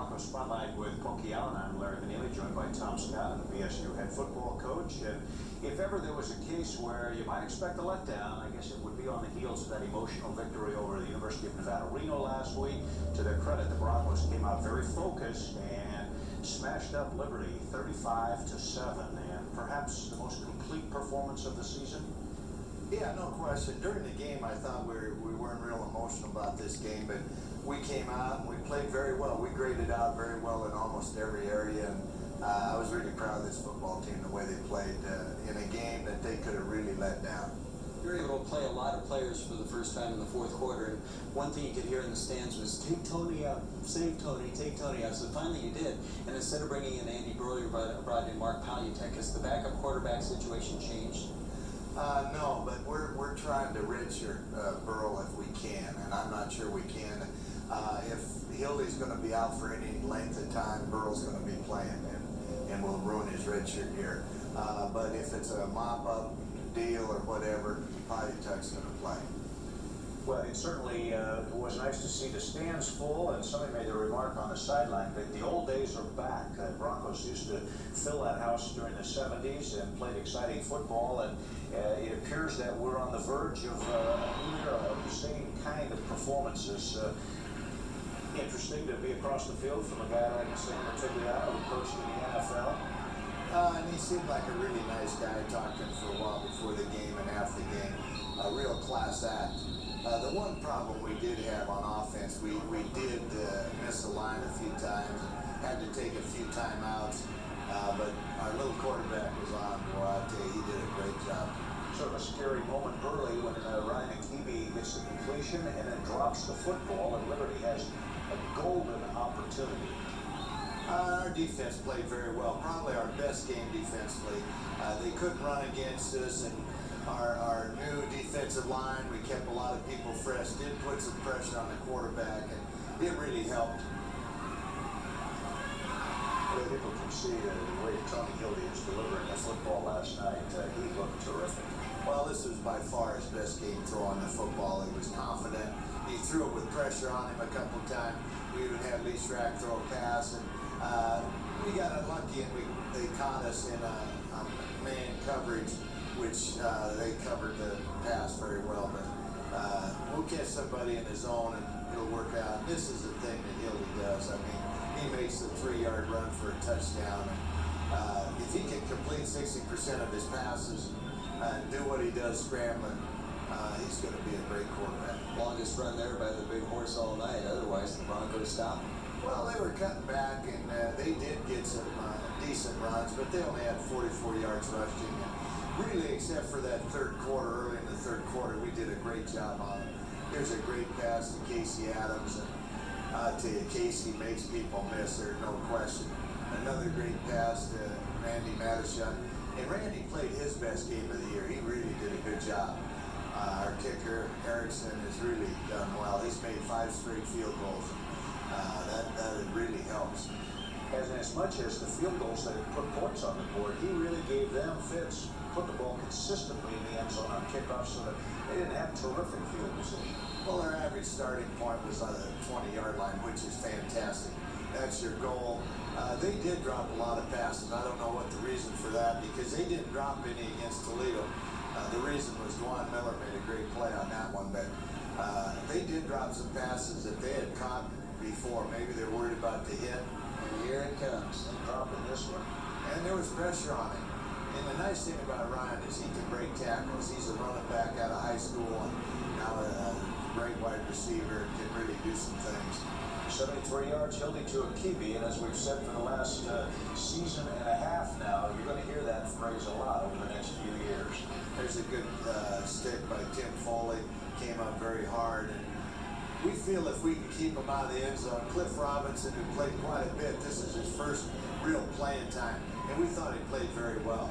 Broncos Spotlight with Pokey. I'm Larry Vanilli, joined by Tom Scott, the BSU head football coach. And if ever there was a case where you might expect a letdown, I guess it would be on the heels of that emotional victory over the University of Nevada, Reno last week. To their credit, the Broncos came out very focused and smashed up Liberty 35-7, and perhaps the most complete performance of the season. Yeah, no question. During the game, I thought we weren't real emotional about this game, but we came out and we played very well. We graded out very well in almost every area, and I was really proud of this football team, the way they played in a game that they could have really let down. You were able to play a lot of players for the first time in the fourth quarter, and one thing you could hear in the stands was, take Tony out, save Tony, take Tony out. So finally you did, and instead of bringing in Andy Burley, you brought in Mark Palutek. Has the backup quarterback situation changed? No, but we're trying to redshirt Burl if we can, and I'm not sure we can. If Hildy's going to be out for any length of time, Burl's going to be playing, and we'll ruin his redshirt year. But if it's a mop-up deal or whatever, Palutek's going to play. Well, it certainly was nice to see the stands full, and somebody made a remark on the sideline that the old days are back. Broncos used to fill that house during the 70s and played exciting football, and it appears that we're on the verge of a new era of the same kind of performances. Interesting to be across the field from a guy like Sam Tigliano, who coached in the NFL. And he seemed like a really nice guy. I talked to him for a while before the game and after the game. A real class act. The one problem we did have on offense, we did miss a line a few times, had to take a few timeouts, but our little quarterback was on. Boy, I tell you, he did a great job. Sort of a scary moment early when Ryan Akibi gets the completion and then drops the football, and Liberty has a golden opportunity. Our defense played very well, probably our best game defensively. They couldn't run against us, and our new defensive line, we kept a lot of people fresh, did put some pressure on the quarterback, and it really helped. Well, people can see the way Tony Hildy is delivering the football last night. He looked terrific. Well, this was by far his best game throwing the football. He was confident. He threw it with pressure on him a couple of times. We even had Lee Schrack throw a pass, and we got unlucky, and they caught us in a man coverage, which they covered the pass very well. But we'll catch somebody in his zone, and it'll work out. This is the thing that Hildy does. I mean, he makes the 3-yard run for a touchdown. And if he can complete 60% of his passes and do what he does scrambling, he's going to be a great quarterback. Longest run there by the big horse all night. Otherwise, the Broncos stopped. Well, they were cutting back, and they did get some decent runs, but they only had 44 yards rushing. And really, except for that third quarter, early in the third quarter, we did a great job on it. Here's a great pass to Casey Adams, and I tell you, Casey makes people miss, there's no question. Another great pass to Randy Matishuk. And Randy played his best game of the year. He really did a good job. Our kicker, Erickson, has really done well. He's made 5 straight field goals. That really helps. And as much as the field goals that put points on the board, he really gave them fits, put the ball consistently in the end zone on kickoffs so that they didn't have terrific field position. Well, their average starting point was on the 20-yard line, which is fantastic. That's your goal. They did drop a lot of passes. I don't know what the reason for that, because they didn't drop any against Toledo. The reason was Dwan Miller made a great play on that one, but they did drop some passes that they had caught before. Maybe they're worried about the hit. And here it comes. Dropping this one. And there was pressure on him. And the nice thing about Ryan is he can break tackles. He's a running back out of high school, and now a great wide receiver, can really do some things. 73 yards, Hildy to Akibi, and as we've said for the last season and a half now, you're going to hear that phrase a lot over the next few years. There's a good stick by Tim Foley, came up very hard, and we feel if we can keep him out of the end zone. Cliff Robinson, who played quite a bit, this is his first real playing time, and we thought he played very well.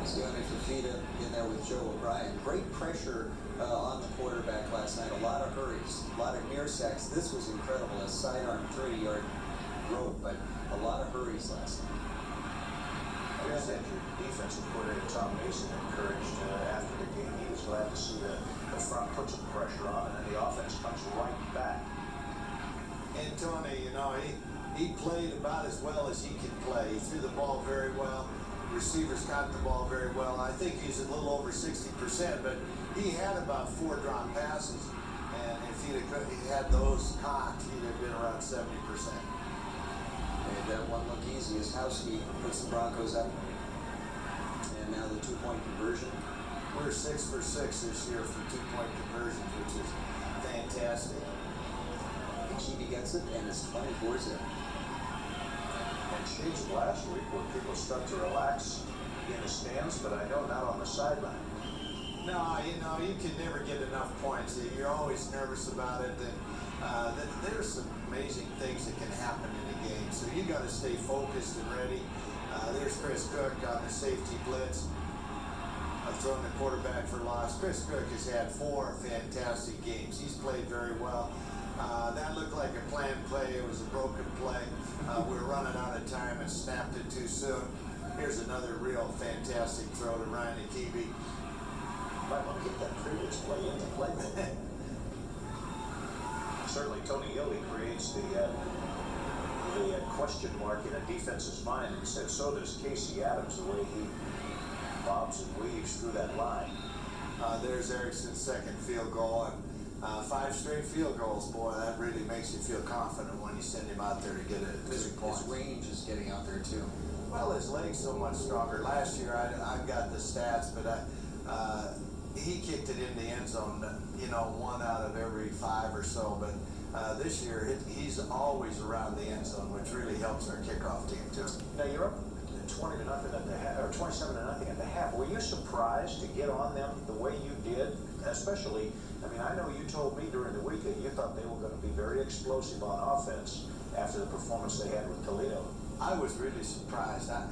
Sione Fafita in there with Joe O'Brien. Great pressure on the quarterback last night. A lot of hurries, a lot of near sacks. This was incredible. A sidearm 30-yard rope, but a lot of hurries last night. I guess that your defensive coordinator Tom Mason encouraged after the game. He was glad to see the front put some pressure on, and then the offense comes right back. And Tony, you know, He played about as well as he can play. He threw the ball very well. Receivers caught the ball very well. I think he's a little over 60%, but he had about 4 drawn passes. And if he had those caught, he'd have been around 70%. Made that one look easy as Howski puts the Broncos up. And now the 2-point conversion. We're 6 for 6 this year for 2-point conversions, which is fantastic. Pokey gets it, and it's 24-0. And shades of last week where people start to relax in the stands, but I know not on the sideline. No, you know, you can never get enough points. You're always nervous about it. And there's some amazing things that can happen in a game. So you got to stay focused and ready. There's Chris Cook on the safety blitz. Throwing the quarterback for loss. Chris Cook has had 4 fantastic games. He's played very well. That looked like a planned play. It was a broken play. We were running out of time and snapped it too soon. Here's another real fantastic throw to Ryan Akibi. Might want to get that previous play in the play. Certainly Tony Hildy creates the question mark in a defense's mind, and said so does Casey Adams, the way he bobs and weaves through that line. There's Erickson's second field goal, and 5 straight field goals. Boy, that really makes you feel confident when you send him out there to get it. His range is getting out there too. Well, his leg's so much stronger. Last year, I've got the stats, but he kicked it in the end zone, you know, 1 out of every 5 or so. But this year, he's always around the end zone, which really helps our kickoff team too. Now you're up 20-0 at the half, or 27-0 at the half. Were you surprised to get on them the way you did? Especially, I mean, I know you told me during the week that you thought they were going to be very explosive on offense after the performance they had with Toledo. I was really surprised. I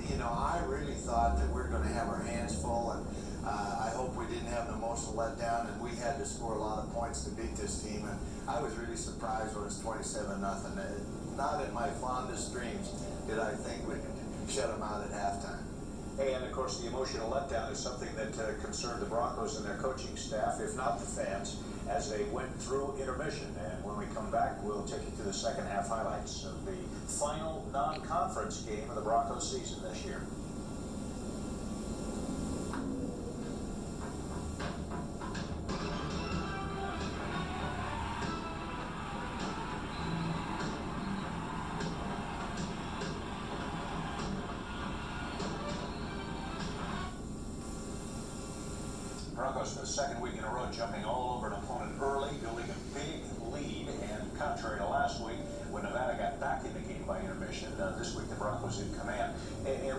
really thought that we were going to have our hands full, and I hope we didn't have an emotional letdown, and we had to score a lot of points to beat this team. And I was really surprised when it was 27-0. Not in my fondest dreams did I think we could shut them out at halftime. Hey, and of course the emotional letdown is something that concerned the Broncos and their coaching staff, if not the fans, as they went through intermission. And when we come back, we'll take you through the second half highlights of the final non-conference game of the Broncos season this year. Broncos for the second week in a row jumping all over an opponent early, building a big lead, and contrary to last week when Nevada got back in the game by intermission, this week the Broncos in command. And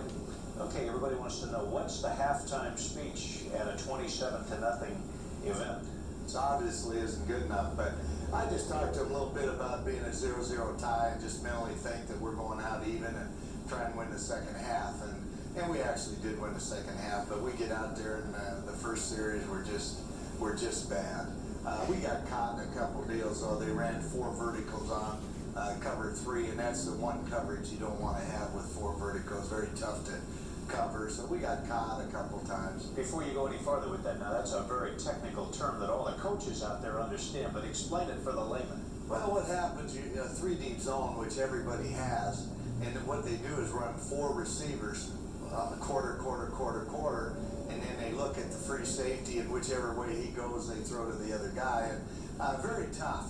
okay, everybody wants to know, what's the halftime speech at a 27-0 event? It obviously isn't good enough, but I just talked to him a little bit about being a 0-0 tie and just mentally think that we're going out even and try and win the second half. And we actually did win the second half, but we get out there in the first series, we're just bad. We got caught in a couple deals, though. They ran 4 verticals on cover 3, and that's the one coverage you don't want to have with 4 verticals. Very tough to cover, so we got caught a couple times. Before you go any farther with that, now that's a very technical term that all the coaches out there understand, but explain it for the layman. Well, what happens, a 3 deep zone, which everybody has, and what they do is run 4 receivers, quarter, and then they look at the free safety, and whichever way he goes, they throw to the other guy. And very tough,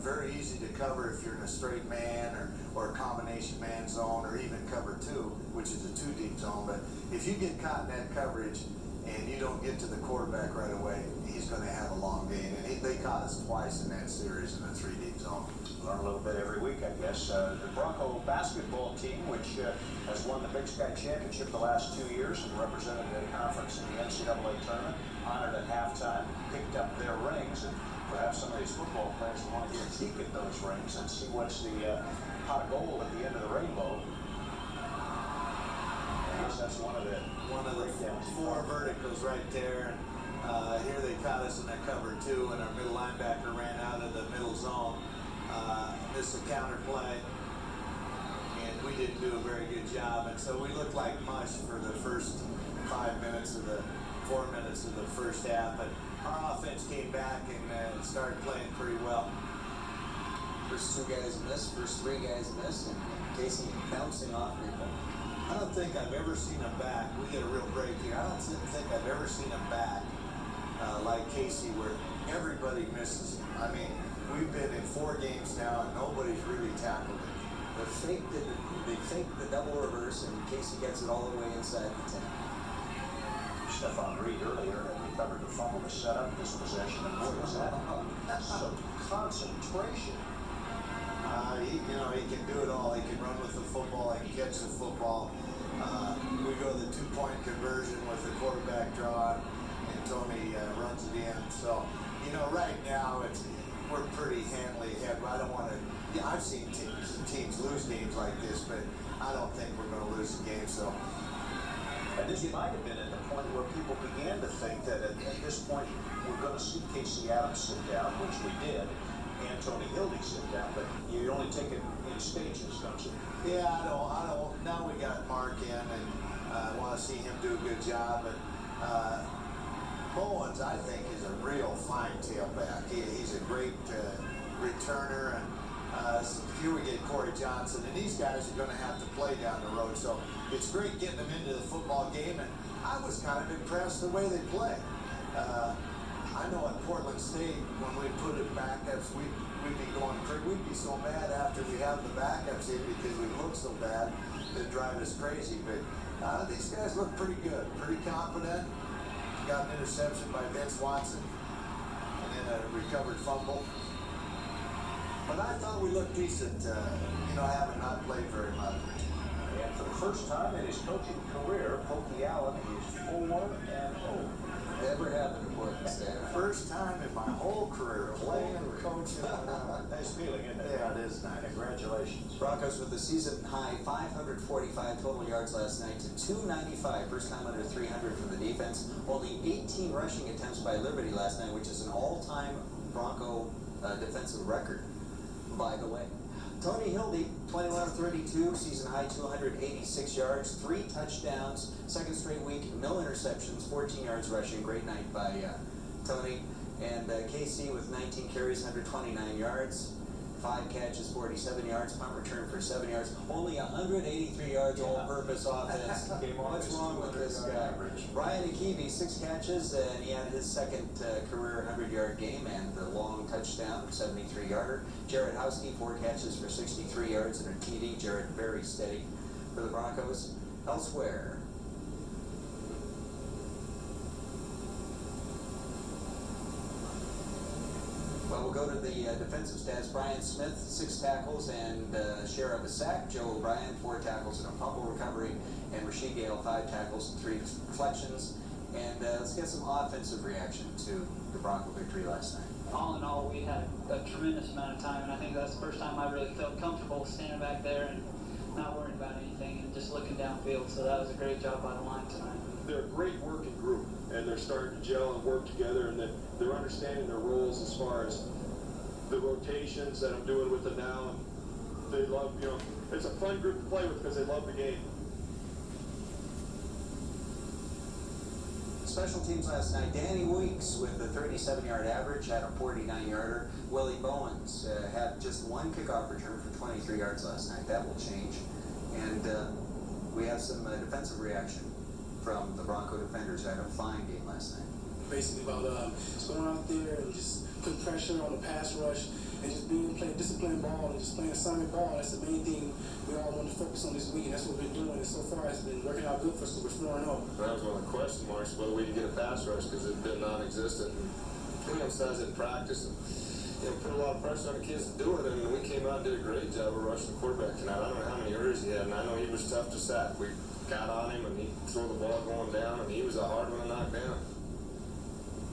very easy to cover if you're in a straight man or a combination man zone, or even cover 2, which is a 2 deep zone. But if you get caught in that coverage and you don't get to the quarterback right away, he's going to have a long game. And they caught us twice in that series in a 3 deep zone. Learn a little bit every week, I guess. The Bronco basketball team, which has won the Big Sky Championship the last 2 years and represented the conference in the NCAA tournament, honored at halftime, picked up their rings, and perhaps some of these football players will want to get a peek at those rings and see what's the pot of gold at the end of the rainbow. I guess that's one of the 4 verticals right there. Here they caught us in that cover 2, and our middle linebacker ran out of the middle zone. Missed a counter play, and we didn't do a very good job, and so we looked like mush for the first 4 minutes of the first half. But our offense came back and started playing pretty well. First two guys miss, first three guys miss, and Casey bouncing off people. I don't think I've ever seen a back. We get a real break here. I don't think I've ever seen a back like Casey where everybody misses him. I mean, we've been in 4 games now and nobody's really tackled him. They faked the double reverse, and Casey gets it all the way inside the 10. Stephon Reed earlier had recovered the fumble to set up this possession, and boy, was that some concentration. He can do it all. He can run with the football. He can catch the football. We go to the 2-point conversion with the quarterback draw, and Tony runs it in. So, right now we're pretty handily ahead. I don't want to. Yeah, I've seen teams lose games like this, but I don't think we're going to lose the game. So. And this might have been at the point where people began to think that at this point we're going to see Casey Adams sit down, which we did, and Tony Hildy sit down, but you only take it in stages, don't you? Yeah, I don't. Now we got Mark in, and I want to see him do a good job. And Bowens, I think, is a real fine tailback. He's a great returner, and here we get Corey Johnson, and these guys are going to have to play down the road. So it's great getting them into the football game, and I was kind of impressed the way they play. I know at Portland State, when we put it backups, we'd be going crazy. We'd be so mad after we have the backups in because we look so bad, it'd drive us crazy. But these guys look pretty good, pretty confident. Got an interception by Vince Watson, and then a recovered fumble. But I thought we looked decent, having not played very much. And for the first time in his coaching career, Pokey Allen is 4-0. Never happened to Portland State. First time in my whole career playing and coaching. Nice feeling, isn't it? Yeah, it is nice. Congratulations. Broncos with the season high 545 total yards last night to 295. First time under 300 from the defense. Only 18 rushing attempts by Liberty last night, which is an all-time Bronco defensive record, by the way. Tony Hildy, 21 of 32, season high 286 yards, 3 touchdowns, second straight week, no interceptions, 14 yards rushing. Great night by Tony. And KC with 19 carries, 129 yards, 5 catches, 47 yards, punt return for 7 yards, only 183 yards all-purpose offense. What's wrong with this guy? Ryan Akibi, 6 catches, and he had his second career 100-yard game and the long touchdown, 73-yarder. Jared Houskey, 4 catches for 63 yards and a TD. Jared very steady for the Broncos. Elsewhere, well, we'll go to the defensive stats. Brian Smith, 6 tackles and share of a sack. Joe O'Brien, 4 tackles and a fumble recovery. And Rasheed Gale, 5 tackles and 3 deflections. And let's get some offensive reaction to the Bronco victory last night. All in all, we had a tremendous amount of time, and I think that's the first time I really felt comfortable standing back there and not worrying about anything and just looking downfield. So that was a great job by the line tonight. They're a great working group, and they're starting to gel and work together, and they're understanding their roles as far as the rotations that I'm doing with them now. And they love, it's a fun group to play with because they love the game. Special teams last night. Danny Weeks with a 37-yard average had a 49-yarder. Willie Bowens had just 1 kickoff return for 23 yards last night. That will change. And we have some defensive reaction from the Bronco defenders who had a fine game last night. Basically about just going out there and just putting pressure on the pass rush and just playing disciplined ball and just playing assignment ball. That's the main thing we all want to focus on this week, and that's what we've been doing. And so far, it's been working out good for us. So we're 4-0. That was one of the question marks, whether we could get a pass rush because it's been non-existent. We emphasized it in practice and put a lot of pressure on the kids to do it, and we came out and did a great job of rushing the quarterback tonight. I don't know how many hurdles he had, and I know he was tough to sack. We got on him, and he threw the ball going down, and he was a hard one to knock down.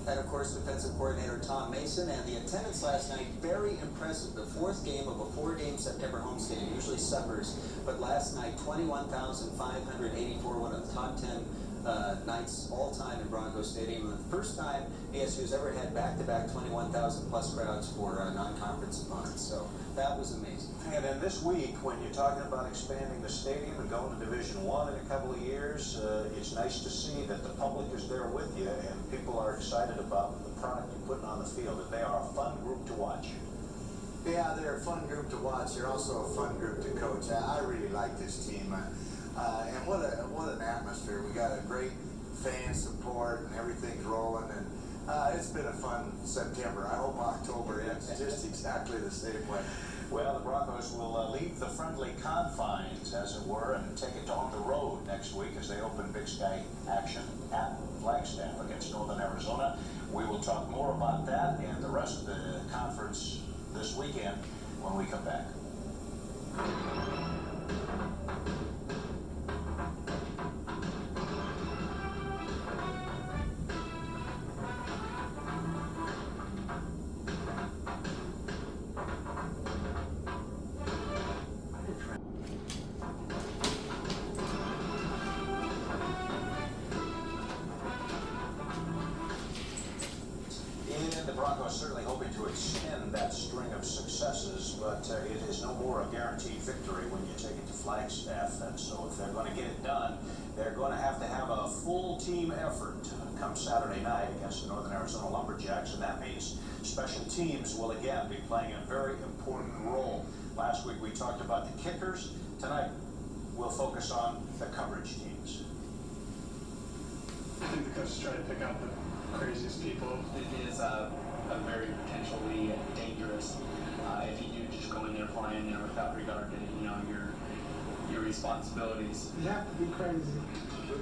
And of course, defensive coordinator Tom Mason. And the attendance last night, very impressive. The 4th game of a 4-game September homestand, usually summers, but last night 21,584, one of the top 10 nights all time in Bronco Stadium. And the first time ASU's ever had back-to-back 21,000 plus crowds for non-conference opponents. So that was amazing. And then this week, when you're talking about expanding the stadium and going to Division I in a couple of years, it's nice to see that the public is there with you and people are excited about the product you're putting on the field, that they are a fun group to watch. Yeah, they're a fun group to watch. They're also a fun group to coach. I really like this team. And what an atmosphere. We got a great fan support and everything's rolling. And it's been a fun September. I hope October is just exactly the same way. Well, the Broncos will leave the friendly confines, as it were, and take it on the road next week as they open Big Sky action at Flagstaff against Northern Arizona. We will talk more about that and the rest of the conference this weekend when we come back. The Broncos certainly hoping to extend that string of successes, but it is no more a guaranteed victory when you take it to Flagstaff. And so if they're going to get it done, they're going to have a full team effort come Saturday night against the Northern Arizona Lumberjacks, and that means special teams will again be playing a very important role. Last week we talked about the kickers. Tonight we'll focus on the coverage teams. I think the coaches try to pick out the craziest people. It is very potentially dangerous if you do just go in there flying there without regard to your responsibilities. You have to be crazy.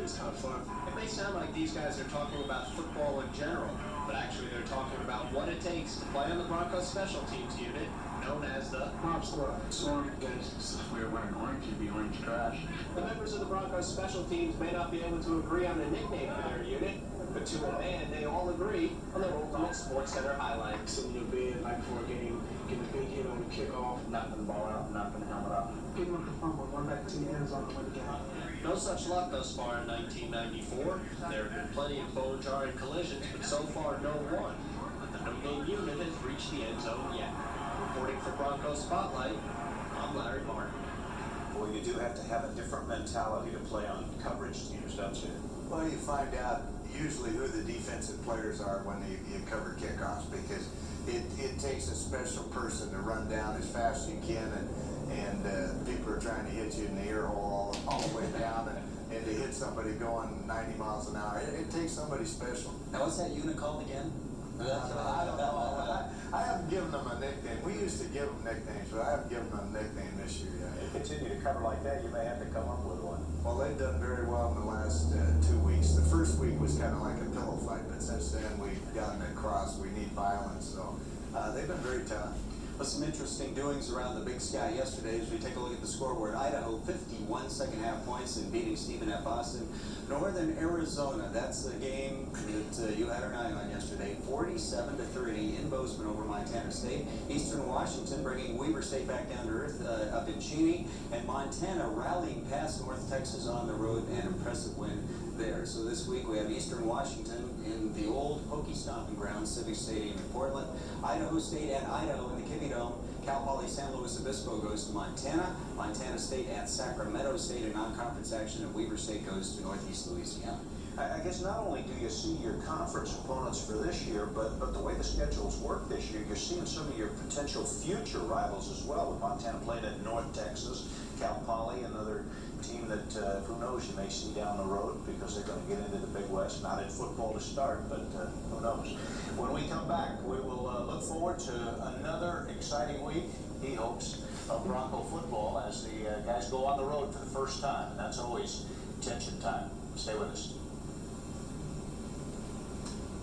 It's kind of fun. It may sound like these guys are talking about football in general, but actually they're talking about what it takes to play on the Broncos special teams unit, known as the Mob Squad. Storm gangsters. If we were wearing orange, you'd be orange trash. The members of the Broncos special teams may not be able to agree on a nickname for their unit, but to a man, they all agree on their ultimate Sports Center highlight. Sitting in your bed like for a game, getting a big hit on the kickoff. Knocking the ball out, knocking the helmet off. Getting on the fumble, going back to the end zone to win the game. No such luck thus far in 1994. There have been plenty of bone-jarring collisions, but so far no one. But the no-name unit has reached the end zone yet. Reporting for Broncos Spotlight, I'm Larry Martin. Well, you do have to have a different mentality to play on coverage teams, don't you? Well, you find out usually who the defensive players are when you cover kickoffs, because it takes a special person to run down as fast as you can, and people are trying to hit you in the ear hole all the way down, and to hit somebody going 90 miles an hour, it takes somebody special. Now, what's that unit called again? I don't know. I haven't given them a nickname. We used to give them nicknames, but I haven't given them a nickname this year yet. If you continue to cover like that, you may have to come up with one. Well, they've done very well in the last 2 weeks. The first week was kind of like a pillow fight, but since then we've gotten across. We need violence, so they've been very tough. Well, some interesting doings around the Big Sky yesterday as we take a look at the scoreboard. Idaho 51 second half points in beating Stephen F. Austin. Northern Arizona, that's the game that you had an eye on yesterday. 47-30 in Bozeman over Montana State. Eastern Washington bringing Weber State back down to earth up in Cheney. And Montana rallying past North Texas on the road, an impressive win there. So this week we have Eastern Washington in the old Pokey stomping ground, Civic Stadium in Portland. Idaho State at Idaho in the Kibbie Dome. Cal Poly San Luis Obispo goes to Montana. Montana State at Sacramento State in non-conference action, and Weber State goes to Northeast Louisiana. I guess not only do you see your conference opponents for this year, but the way the schedules work this year, you're seeing some of your potential future rivals as well. With Montana playing at North Texas, Cal Poly, another team that who knows you may see down the road because they're going to get into the Big West. Not in football to start, but who knows. When we come back, we will look forward to another exciting week, he hopes, of Bronco football as the guys go on the road for the first time. And that's always tension time. Stay with us.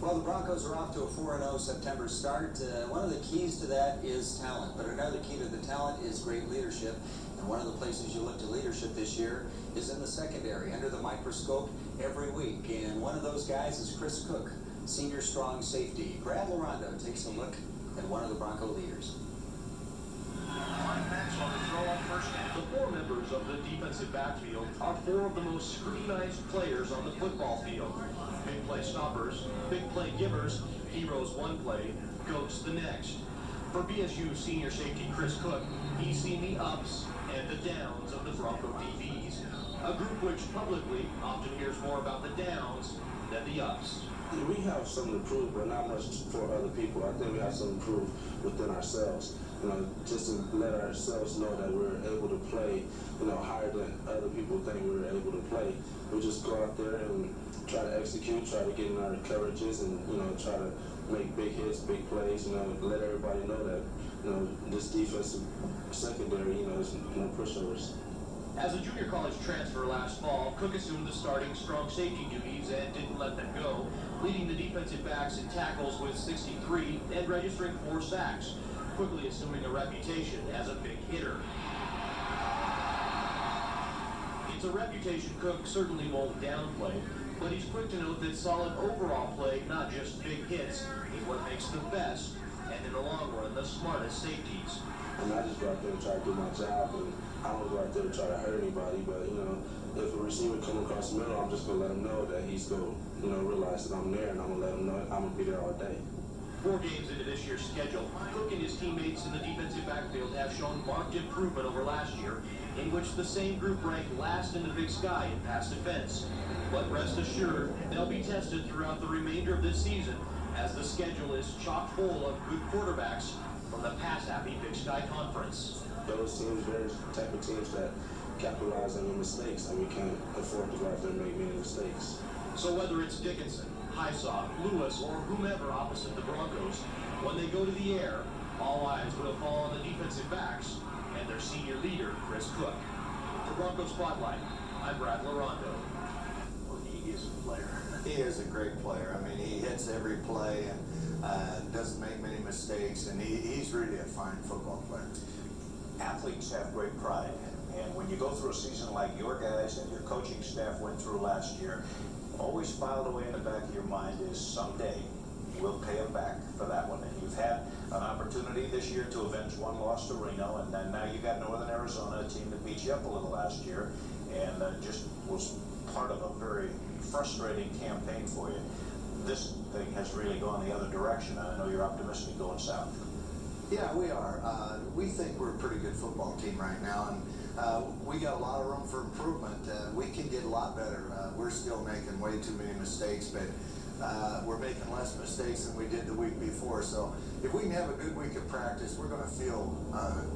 Well, the Broncos are off to a 4-0 September start. One of the keys to that is talent, but another key to the talent is great leadership. And one of the places you look to leadership this year is in the secondary, under the microscope every week. And one of those guys is Chris Cook, senior strong safety. Brad Larondo takes a look at one of the Bronco leaders. The four members of the defensive backfield are four of the most scrutinized players on the football field. Big play stoppers, big play givers, heroes one play, goats the next. For BSU senior safety Chris Cook, he's seen the ups and the downs of the Bronco DBs, a group which publicly often hears more about the downs than the ups. We have something to prove, but not much for other people. I think we have something to prove within ourselves. just to let ourselves know that we're able to play, higher than other people think we're able to play. We just go out there and try to execute, try to get in our coverages, and try to make big hits, big plays. Let everybody know that this defensive secondary, is no pushovers. As a junior college transfer last fall, Cook assumed the starting strong safety duties and didn't let them go, leading the defensive backs in tackles with 63 and registering 4 sacks, quickly assuming a reputation as a big hitter. It's a reputation Cook certainly won't downplay, but he's quick to note that solid overall play, not just big hits, is what makes the best, and in the long run, the smartest safeties. I just go out there and try to do my job, and I don't go out there and try to hurt anybody, but, if a receiver come across the middle, I'm just going to let him know that he's going to, realize that I'm there, and I'm going to let him know I'm going to be there all day. 4 games into this year's schedule, Cook and his teammates in the defensive backfield have shown marked improvement over last year, in which the same group ranked last in the Big Sky in pass defense. But rest assured, they'll be tested throughout the remainder of this season, as the schedule is chock full of good quarterbacks from the pass-happy Big Sky Conference. Those teams, they're the type of teams that capitalize on their mistakes, and we can't afford to go out there and make many mistakes. So whether it's Dickinson, Hysaw, Lewis, or whomever opposite the Broncos, when they go to the air, all eyes will fall on the defensive backs and their senior leader, Chris Cook. For Bronco Spotlight, I'm Brad Larondo. He is a player. He is a great player. I mean, he hits every play and doesn't make many mistakes, and he's really a fine football player. Athletes have great pride, and when you go through a season like your guys and your coaching staff went through last year, always filed away in the back of your mind is someday we'll pay them back for that one. And you've had an opportunity this year to avenge one loss to Reno, and then now you got Northern Arizona, a team that beat you up a little last year, and just was part of a very frustrating campaign for you. This thing has really gone the other direction, and I know you're optimistic going south. Yeah, we are. We think we're a pretty good football team right now, and we got a lot of room for improvement. We can get a lot better. We're still making way too many mistakes, but we're making less mistakes than we did the week before. So if we can have a good week of practice, we're going to feel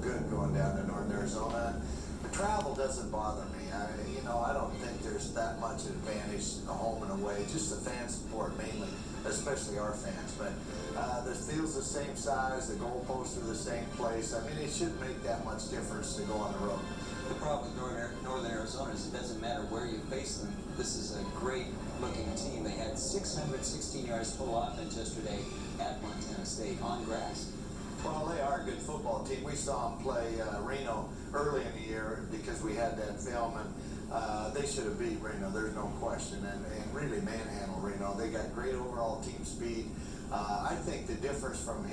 good going down to Northern Arizona. The travel doesn't bother me. I don't think there's that much advantage home and away. Just the fan support mainly, especially our fans. But the field's the same size, the goalposts are the same place. I mean, it shouldn't make that much difference to go on the road. The problem with Northern Arizona is it doesn't matter where you face them. This is a great-looking team. They had 616 yards total offense yesterday at Montana State on grass. Well, they are a good football team. We saw them play Reno early in the year because we had that film, and they should have beat Reno, there's no question, and really manhandle Reno. They got great overall team speed. I think the difference from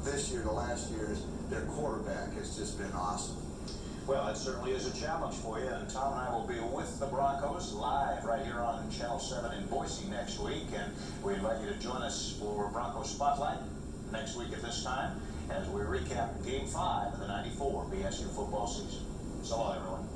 this year to last year is their quarterback has just been awesome. Well, it certainly is a challenge for you, and Tom and I will be with the Broncos live right here on Channel 7 in Boise next week, and we invite you to join us for Bronco Spotlight next week at this time as we recap Game 5 of the '94 BSU football season. So long, everyone.